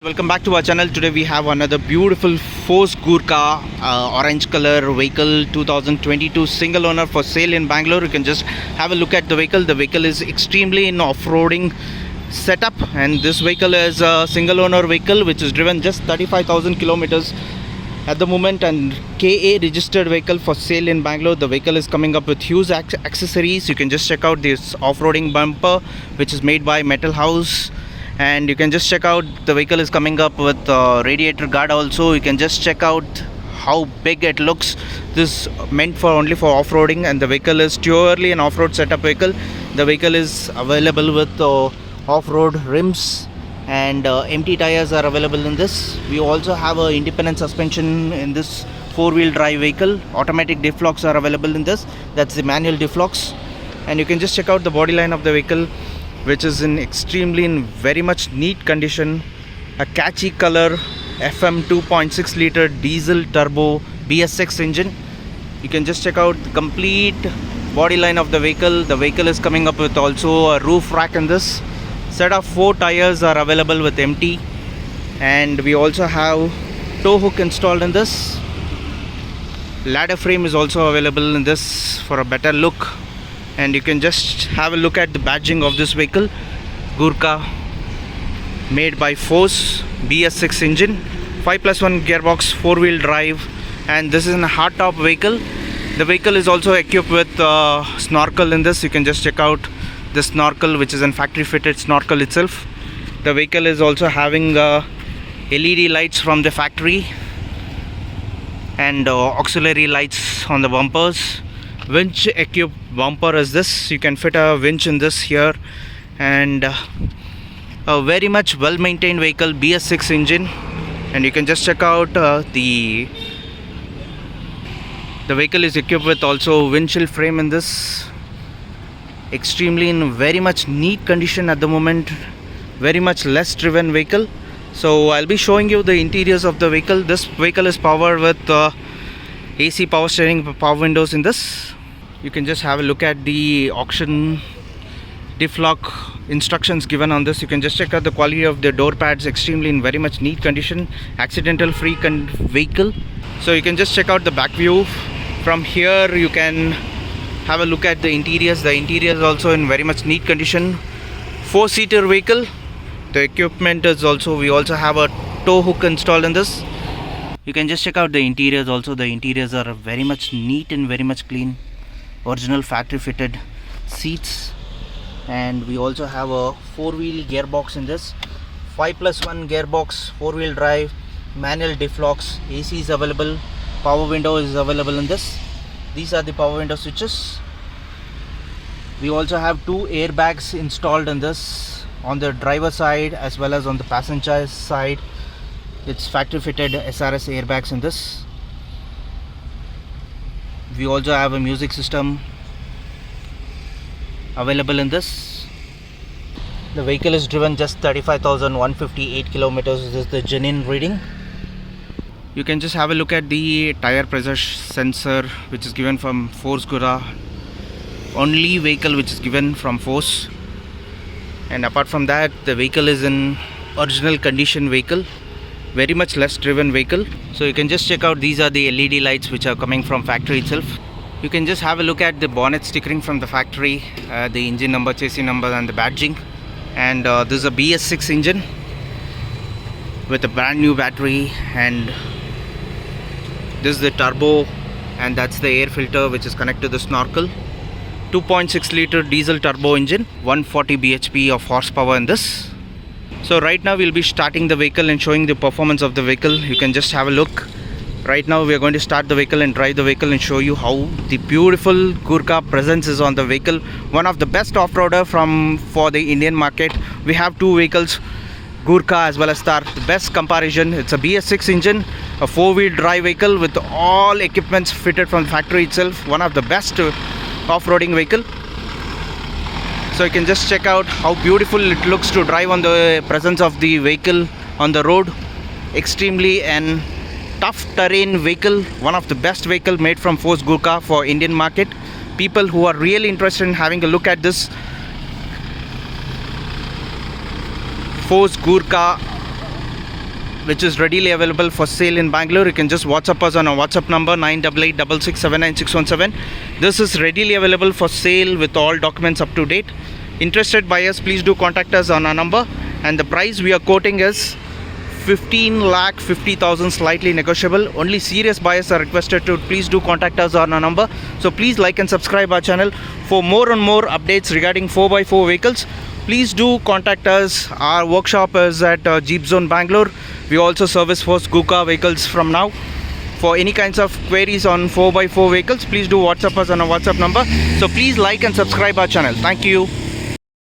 Welcome back to our channel. Today we have another beautiful Force Gurkha orange color vehicle 2022 single owner for sale in Bangalore. You can just have a look at the vehicle. The vehicle is extremely in off-roading setup, and this vehicle is a single owner vehicle which is driven just 35,000 kilometers at the moment, and KA registered vehicle for sale in Bangalore. The vehicle is coming up with huge accessories. You can just check out this off-roading bumper which is made by Metal House, and you can just check out the vehicle is coming up with radiator guard also. You can just check out how big it looks. This meant for only for off-roading, and the vehicle is purely an off-road setup vehicle. The vehicle is available with off-road rims, and MT Tyres are available in this. We also have a independent suspension in this four-wheel drive vehicle. Automatic diff locks are available in this. That's the manual diff locks. And you can just check out the body line of the vehicle, which is in very much neat condition. A catchy color, FM 2.6 liter diesel turbo BS6 engine. You can just check out the complete body line of the vehicle. The vehicle is coming up with also a roof rack in this. Set of 4 tires are available with MT, and we also have tow hook installed in this. Ladder frame is also available in this for a better look. And you can just have a look at the badging of this vehicle. Gurkha, made by Force, BS6 engine, 5+1 gearbox, 4-wheel drive, and this is a hardtop vehicle. The vehicle is also equipped with Snorkel in this. You can just check out the Snorkel, which is a factory fitted Snorkel itself. The vehicle is also having LED lights from the factory and auxiliary lights on the bumpers. Winch equipped bumper is this. You can fit a winch in this here, and a very much well maintained vehicle, BS6 engine. And you can just check out the vehicle is equipped with also windshield frame in this. Extremely in very much neat condition at the moment. Very much less driven vehicle. So I'll be showing you the interiors of the vehicle. This vehicle is powered with AC power steering, power windows in this. You can just have a look at the auction diff lock instructions given on this. You can just check out the quality of the door pads. Extremely in very much neat condition, accidental free vehicle. So you can just check out the back view. From here you can have a look at the interiors. The interior is also in very much neat condition. 4-seater vehicle. The equipment is also, we also have a tow hook installed in this. You can just check out the interiors also. The interiors are very much neat and very much clean. Original factory fitted seats, and we also have a 4-wheel gearbox in this. 5+1 gearbox, 4-wheel drive, manual diff locks, AC is available, power window is available in this. These are the power window switches. We also have 2 airbags installed in this, on the driver side as well as on the passenger side. It's factory fitted SRS airbags in this. We also have a music system available in this. The vehicle is driven just 35,158 kilometers. This is the genuine reading. You can just have a look at the tire pressure sensor, which is given from Force Gurkha. Only vehicle which is given from Force. And apart from that, the vehicle is in original condition vehicle. Very much less driven vehicle. So you can just check out, these are the LED lights which are coming from factory itself. You can just have a look at the bonnet stickering from the factory, the engine number, chassis number, and the badging. And this is a BS6 engine with a brand new battery, and this is the turbo, and that's the air filter which is connected to the Snorkel. 2.6 liter diesel turbo engine, 140 bhp of horsepower in this. So right now we'll be starting the vehicle and showing the performance of the vehicle. You can just have a look. Right now we are going to start the vehicle and drive the vehicle and show you how the beautiful Gurkha presence is on the vehicle. One of the best off-roader for the Indian market. We have 2 vehicles, Gurkha as well as Star. The best comparison, it's a BS6 engine, a 4-wheel drive vehicle with all equipments fitted from the factory itself. One of the best off-roading vehicle. So you can just check out how beautiful it looks to drive on the presence of the vehicle on the road. Extremely and tough terrain vehicle. One of the best vehicle made from Force Gurkha for Indian market. People who are really interested in having a look at this Force Gurkha which is readily available for sale in Bangalore. You can just WhatsApp us on our WhatsApp number 9886679617. This is readily available for sale with all documents up to date. Interested buyers, please do contact us on our number, and the price we are quoting is 15,50,000, slightly negotiable. Only serious buyers are requested to please do contact us on our number. So please like and subscribe our channel for more and more updates regarding 4x4 vehicles. Please do contact us. Our workshop is at Jeep Zone Bangalore. We also service Force Gurkha vehicles from now. For any kinds of queries on 4x4 vehicles, please do WhatsApp us on our WhatsApp number. So please like and subscribe our channel. Thank you.